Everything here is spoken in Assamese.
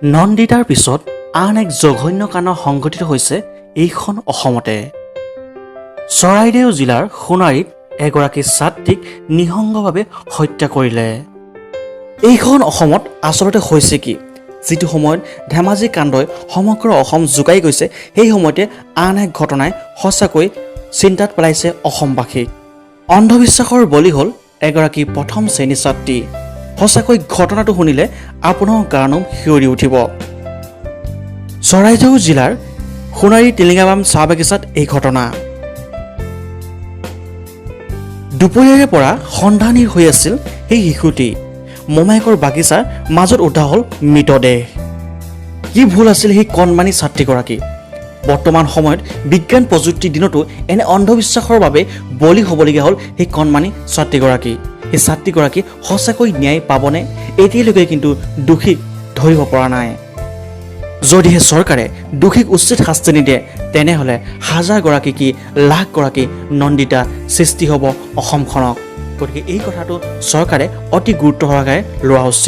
নন্দিতাৰ পিছত আন এক জঘন্য কাণ্ড সংঘটিত হৈছে এইখন অসমতে। চৰাইদেউ জিলাৰ সোণাৰীত এগৰাকী ছাত্ৰীক নিঃসংগভাৱে হত্যা কৰিলে। এইখন অসমত আচলতে হৈছে কি, যিটো সময়ত ধেমাজি কাণ্ডই সমগ্ৰ অসম জোকাই গৈছে, সেই সময়তে আন এক ঘটনাই সঁচাকৈ চিন্তাত পেলাইছে অসমবাসীক। অন্ধবিশ্বাসৰ বলি হ'ল এগৰাকী প্ৰথম শ্ৰেণীৰ ছাত্ৰী। সঁচাকৈ ঘটনাটো শুনিলে আপোনাৰ গাৰ-নোম শিয়ৰি উঠিব। চৰাইদেউ জিলাৰ সোণাৰী টিলিঙাবাম চাহ বাগিচাত এই ঘটনা। দুপৰীয়াৰে পৰা সন্ধানহীন হৈ আছিল সেই শিশুটি। মোমায়েকৰ বাগিচাৰ মাজত উঠা হ'ল মৃতদেহ। কি ভুল আছিল সেই কণমানি ছাত্ৰীগৰাকী? বৰ্তমান সময়ত বিজ্ঞান প্ৰযুক্তিৰ দিনতো এনে অন্ধবিশ্বাসৰ বাবে বলি হ'বলগীয়া হ'ল সেই কণমানি ছাত্ৰীগৰাকী। সেই ছাত্ৰীগৰাকী সঁচাকৈ ন্যায় পাবনে? এতিয়ালৈকে কিন্তু দোষীক ধৰিব পৰা নাই। যদিহে চৰকাৰে দোষীক উচিত শাস্তি নিদিয়ে, তেনেহ'লে হাজাৰগৰাকী কি লাখগৰাকী নন্দিতা সৃষ্টি হ'ব অসমখনক। গতিকে এই কথাটো চৰকাৰে অতি গুৰুত্ব সহকাৰে লোৱা উচিত।